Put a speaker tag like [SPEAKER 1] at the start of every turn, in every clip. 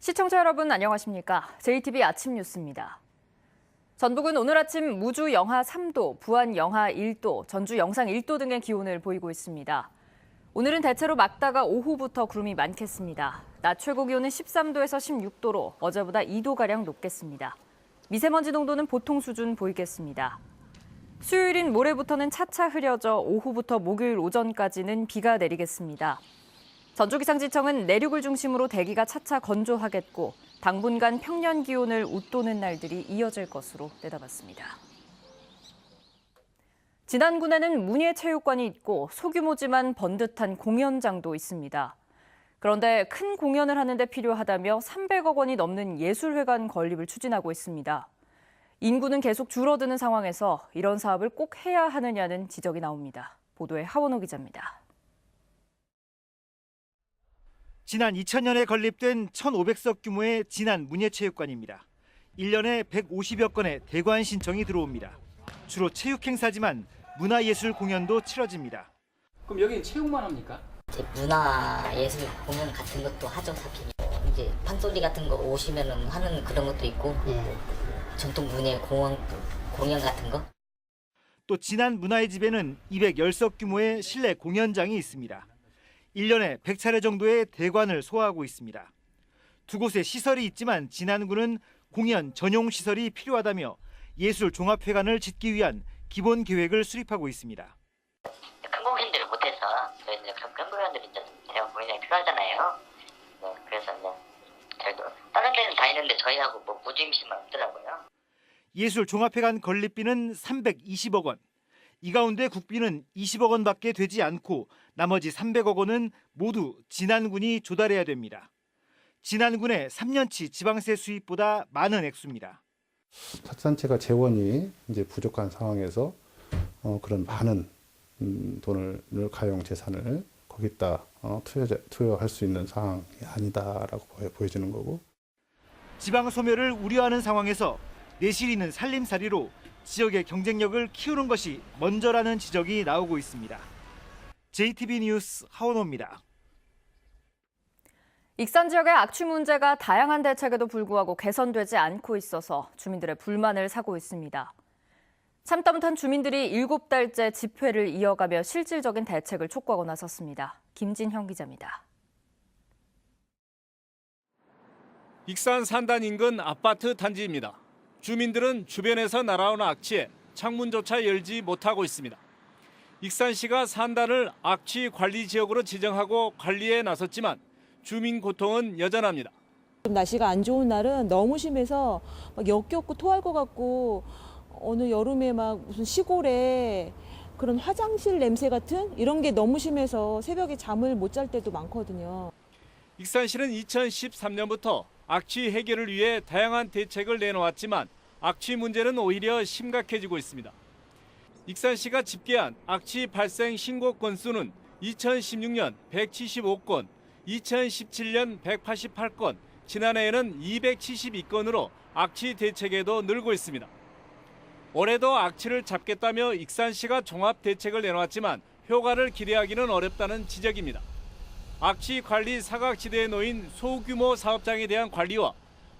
[SPEAKER 1] 시청자 여러분 안녕하십니까? JTBC 아침 뉴스입니다. 전북은 오늘 아침 무주 영하 3도, 부안 영하 1도, 전주 영상 1도 등의 기온을 보이고 있습니다. 오늘은 대체로 맑다가 오후부터 구름이 많겠습니다. 낮 최고 기온은 13도에서 16도로 어제보다 2도가량 높겠습니다. 미세먼지 농도는 보통 수준 보이겠습니다. 수요일인 모레부터는 차차 흐려져 오후부터 목요일 오전까지는 비가 내리겠습니다. 전주기상지청은 내륙을 중심으로 대기가 차차 건조하겠고 당분간 평년 기온을 웃도는 날들이 이어질 것으로 내다봤습니다. 진안군에는 문예체육관이 있고 소규모지만 번듯한 공연장도 있습니다. 그런데 큰 공연을 하는 데 필요하다며 300억 원이 넘는 예술회관 건립을 추진하고 있습니다. 인구는 계속 줄어드는 상황에서 이런 사업을 꼭 해야 하느냐는 지적이 나옵니다. 보도에 하원호 기자입니다.
[SPEAKER 2] 지난 2000년에 건립된 1,500석 규모의 진안 문예체육관입니다. 1년에 150여 건의 대관 신청이 들어옵니다. 주로 체육 행사지만 문화예술 공연도 치러집니다.
[SPEAKER 3] 그럼 여기는 체육만 합니까?
[SPEAKER 4] 문화예술 공연 같은 것도 하죠, 사실. 이제 판소리 같은 거 오시면은 하는 그런 것도 있고, 전통 문예 공연 같은 거.
[SPEAKER 2] 또 진안 문화의 집에는 210석 규모의 실내 공연장이 있습니다. 1년에 100차례 정도의 대관을 소화하고 있습니다. 두 곳에 시설이 있지만 진안군은 공연 전용 시설이 필요하다며 예술종합회관을 짓기 위한 기본 계획을 수립하고 있습니다.
[SPEAKER 4] 큰 공연들을 못해서 저희는 큰 공연들이 이제 대형 공연이 필요하잖아요. 네, 그래서 이제 저희도 다른 데는 다 있는데 저희하고 뭐 무주임실만 없더라고요.
[SPEAKER 2] 예술종합회관 건립비는 320억 원. 이 가운데 국비는 20억 원밖에 되지 않고 나머지 300억 원은 모두 진안군이 조달해야 됩니다. 진안군의 3년치 지방세 수입보다 많은 액수입니다.
[SPEAKER 5] 자치단체가 재원이 이제 부족한 상황에서 그런 많은 돈을 가용 재산을 거기다 투여할 수 있는 상황이 아니다라고 보여지는 거고.
[SPEAKER 2] 지방 소멸을 우려하는 상황에서 내실 있는 살림살이로 지역의 경쟁력을 키우는 것이 먼저라는 지적이 나오고 있습니다. JTBC 뉴스 하원호입니다.
[SPEAKER 1] 익산 지역의 악취 문제가 다양한 대책에도 불구하고 개선되지 않고 있어서 주민들의 불만을 사고 있습니다. 참다 못한 주민들이 7달째 집회를 이어가며 실질적인 대책을 촉구하고 나섰습니다. 김진형 기자입니다.
[SPEAKER 6] 익산 산단 인근 아파트 단지입니다. 주민들은 주변에서 날아오는 악취에 창문조차 열지 못하고 있습니다. 익산시가 산단을 악취 관리 지역으로 지정하고 관리에 나섰지만 주민 고통은 여전합니다.
[SPEAKER 7] 날씨가 안 좋은 날은 너무 심해서 막 역겹고 토할 것 같고 어느 여름에 막 무슨 시골에 그런 화장실 냄새 같은 이런 게 너무 심해서 새벽에 잠을 못 잘 때도 많거든요.
[SPEAKER 6] 익산시는 2013년부터 악취 해결을 위해 다양한 대책을 내놓았지만 악취 문제는 오히려 심각해지고 있습니다. 익산시가 집계한 악취 발생 신고 건수는 2016년 175건, 2017년 188건, 지난해에는 272건으로 악취 대책에도 늘고 있습니다. 올해도 악취를 잡겠다며 익산시가 종합 대책을 내놓았지만 효과를 기대하기는 어렵다는 지적입니다. 악취 관리 사각지대에 놓인 소규모 사업장에 대한 관리와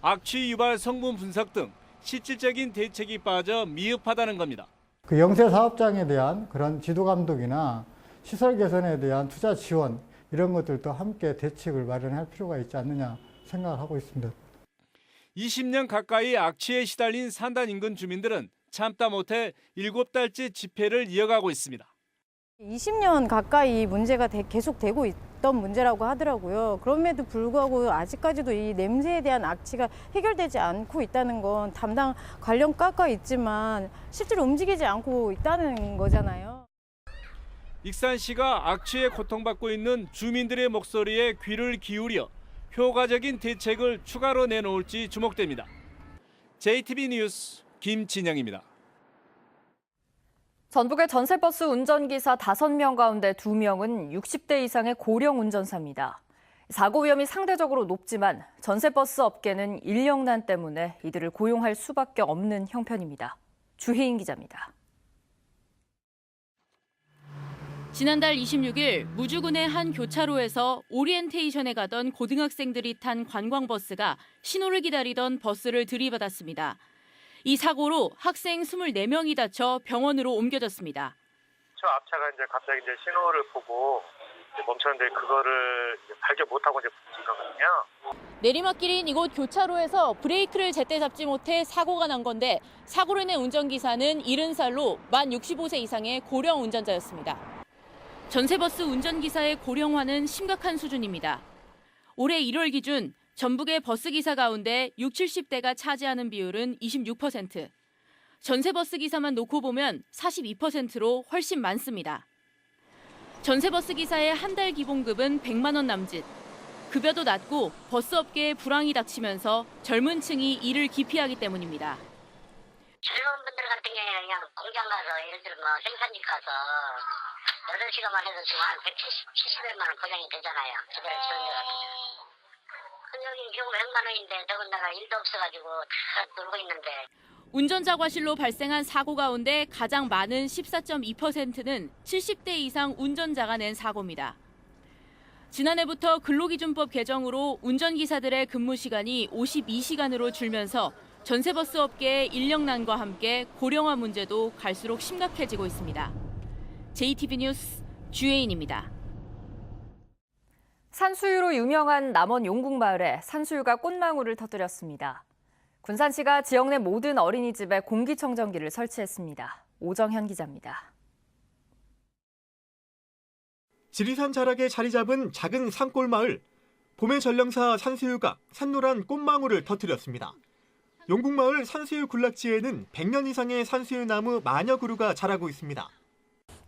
[SPEAKER 6] 악취 유발 성분 분석 등 실질적인 대책이 빠져 미흡하다는 겁니다.
[SPEAKER 8] 그 영세 사업장에 대한 그런 지도 감독이나 시설 개선에 대한 투자 지원 이런 것들도 함께 대책을 마련할 필요가 있지 않느냐 생각을 하고 있습니다.
[SPEAKER 6] 20년 가까이 악취에 시달린 산단 인근 주민들은 참다 못해 7달째 집회를 이어가고 있습니다.
[SPEAKER 9] 20년 가까이 문제가 계속되고 있던 문제라고 하더라고요. 그럼에도 불구하고 아직까지도 이 냄새에 대한 악취가 해결되지 않고 있다는 건 담당 관련과가 있지만 실제로 움직이지 않고 있다는 거잖아요.
[SPEAKER 6] 익산시가 악취에 고통받고 있는 주민들의 목소리에 귀를 기울여 효과적인 대책을 추가로 내놓을지 주목됩니다. JTBC 뉴스 김진영입니다.
[SPEAKER 1] 전북의 전세버스 운전기사 5명 가운데 2명은 60대 이상의 고령 운전사입니다. 사고 위험이 상대적으로 높지만 전세버스 업계는 인력난 때문에 이들을 고용할 수밖에 없는 형편입니다. 주희인 기자입니다.
[SPEAKER 10] 지난달 26일 무주군의 한 교차로에서 오리엔테이션에 가던 고등학생들이 탄 관광버스가 신호를 기다리던 버스를 들이받았습니다. 이 사고로 학생 24명이 다쳐 병원으로 옮겨졌습니다.
[SPEAKER 11] 저 앞차가 이제 갑자기 신호를 보고 멈췄는데 그거를 발견 못하고 부딪힌 거거든요.
[SPEAKER 10] 내리막길인 이곳 교차로에서 브레이크를 제때 잡지 못해 사고가 난 건데 사고로 인해 운전기사는 70살로 만 65세 이상의 고령 운전자였습니다. 전세버스 운전기사의 고령화는 심각한 수준입니다. 올해 1월 기준 전북의 버스기사 가운데 60, 70대가 차지하는 비율은 26%. 전세버스 기사만 놓고 보면 42%로 훨씬 많습니다. 전세버스 기사의 한 달 기본급은 100만 원 남짓. 급여도 낮고 버스업계에 불황이 닥치면서 젊은 층이 이를 기피하기 때문입니다.
[SPEAKER 4] 젊은 분들 같은 경우에는 그냥 공장 가서 예를 들어 생산직 가서 8시간만 해도 지금 한 170여만 원 보장이 되잖아요. 기다려 주는 것 같아요. 근데 여기 경우 100만 원인데 더군다나 일도 없어가지고 다 놀고 있는데.
[SPEAKER 10] 운전자 과실로 발생한 사고 가운데 가장 많은 14.2%는 70대 이상 운전자가 낸 사고입니다. 지난해부터 근로기준법 개정으로 운전기사들의 근무 시간이 52시간으로 줄면서 전세버스 업계의 인력난과 함께 고령화 문제도 갈수록 심각해지고 있습니다. JTB 뉴스 주혜인입니다.
[SPEAKER 1] 산수유로 유명한 남원 용궁마을에 산수유가 꽃망울을 터뜨렸습니다. 군산시가 지역 내 모든 어린이집에 공기청정기를 설치했습니다. 오정현 기자입니다.
[SPEAKER 12] 지리산 자락에 자리 잡은 작은 산골마을. 봄의 전령사 산수유가 산노란 꽃망울을 터뜨렸습니다. 용궁마을 산수유 군락지에는 100년 이상의 산수유 나무 마녀 그루가 자라고 있습니다.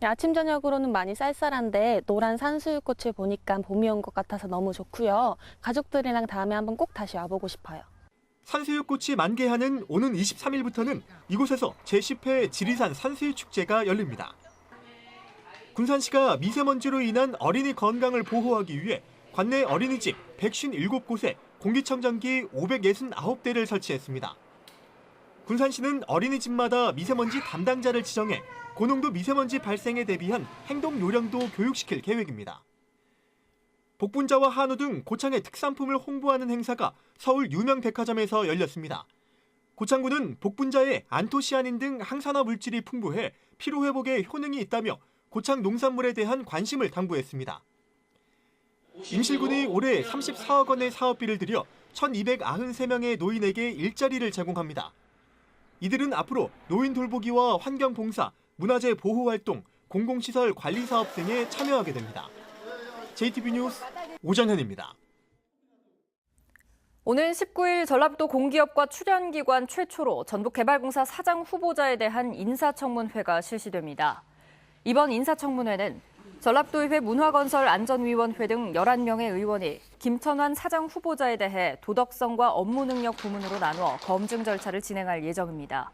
[SPEAKER 13] 아침 저녁으로는 많이 쌀쌀한데 노란 산수유꽃을 보니까 봄이 온 것 같아서 너무 좋고요. 가족들이랑 다음에 한번 꼭 다시 와보고 싶어요.
[SPEAKER 12] 산수유꽃이 만개하는 오는 23일부터는 이곳에서 제10회 지리산 산수유 축제가 열립니다. 군산시가 미세먼지로 인한 어린이 건강을 보호하기 위해 관내 어린이집 157곳에 공기청정기 569대를 설치했습니다. 군산시는 어린이집마다 미세먼지 담당자를 지정해 고농도 미세먼지 발생에 대비한 행동 요령도 교육시킬 계획입니다. 복분자와 한우 등 고창의 특산품을 홍보하는 행사가 서울 유명 백화점에서 열렸습니다. 고창군은 복분자에 안토시아닌 등 항산화 물질이 풍부해 피로회복에 효능이 있다며 고창 농산물에 대한 관심을 당부했습니다. 임실군이 올해 34억 원의 사업비를 들여 1,293명의 노인에게 일자리를 제공합니다. 이들은 앞으로 노인 돌보기와 환경봉사, 문화재 보호활동, 공공시설 관리 사업 등에 참여하게 됩니다. JTB 뉴스 오정현입니다.
[SPEAKER 1] 오는 19일 전라북도 공기업과 출연기관 최초로 전북개발공사 사장 후보자에 대한 인사청문회가 실시됩니다. 이번 인사청문회는 전라북도의회 문화건설안전위원회 등 11명의 의원이 김천환 사장 후보자에 대해 도덕성과 업무능력 부문으로 나누어 검증 절차를 진행할 예정입니다.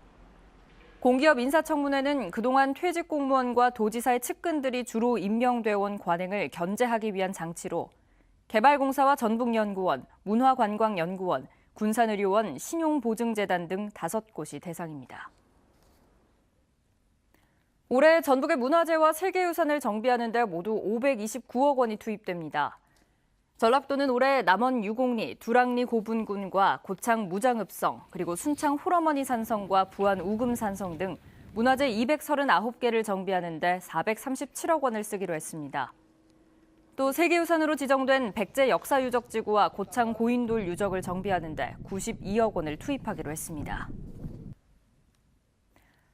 [SPEAKER 1] 공기업 인사청문회는 그동안 퇴직 공무원과 도지사의 측근들이 주로 임명돼 온 관행을 견제하기 위한 장치로 개발공사와 전북연구원, 문화관광연구원, 군산의료원, 신용보증재단 등 5곳이 대상입니다. 올해 전북의 문화재와 세계유산을 정비하는 데 모두 529억 원이 투입됩니다. 전라북도는 올해 남원 유곡리, 두랑리 고분군과 고창 무장읍성, 그리고 순창 홀어머니 산성과 부안 우금 산성 등 문화재 239개를 정비하는 데 437억 원을 쓰기로 했습니다. 또 세계유산으로 지정된 백제 역사유적지구와 고창 고인돌 유적을 정비하는 데 92억 원을 투입하기로 했습니다.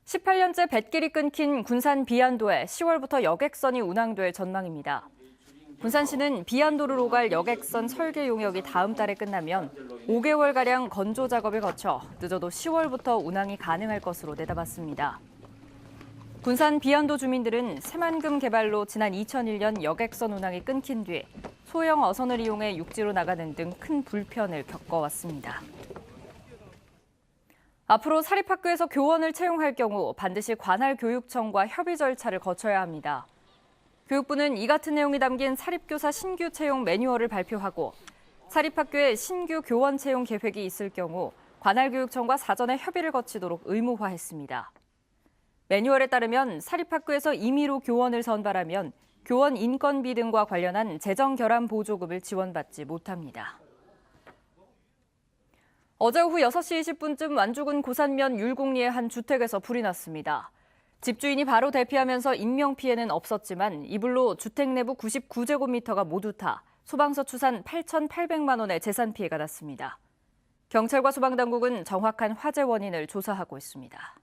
[SPEAKER 1] 18년째 뱃길이 끊긴 군산 비안도에 10월부터 여객선이 운항될 전망입니다. 군산시는 비안도를 오갈 여객선 설계 용역이 다음 달에 끝나면 5개월가량 건조 작업을 거쳐 늦어도 10월부터 운항이 가능할 것으로 내다봤습니다. 군산 비안도 주민들은 새만금 개발로 지난 2001년 여객선 운항이 끊긴 뒤 소형 어선을 이용해 육지로 나가는 등 큰 불편을 겪어왔습니다. 앞으로 사립학교에서 교원을 채용할 경우 반드시 관할교육청과 협의 절차를 거쳐야 합니다. 교육부는 이 같은 내용이 담긴 사립교사 신규 채용 매뉴얼을 발표하고 사립학교에 신규 교원 채용 계획이 있을 경우 관할교육청과 사전에 협의를 거치도록 의무화했습니다. 매뉴얼에 따르면 사립학교에서 임의로 교원을 선발하면 교원 인건비 등과 관련한 재정 결함 보조금을 지원받지 못합니다. 어제 오후 6시 20분쯤 완주군 고산면 율곡리의 한 주택에서 불이 났습니다. 집주인이 바로 대피하면서 인명피해는 없었지만 이 불로 주택 내부 99제곱미터가 모두 타 소방서 추산 8,800만 원의 재산 피해가 났습니다. 경찰과 소방당국은 정확한 화재 원인을 조사하고 있습니다.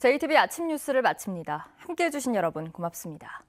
[SPEAKER 1] JTB 아침 뉴스를 마칩니다. 함께해 주신 여러분 고맙습니다.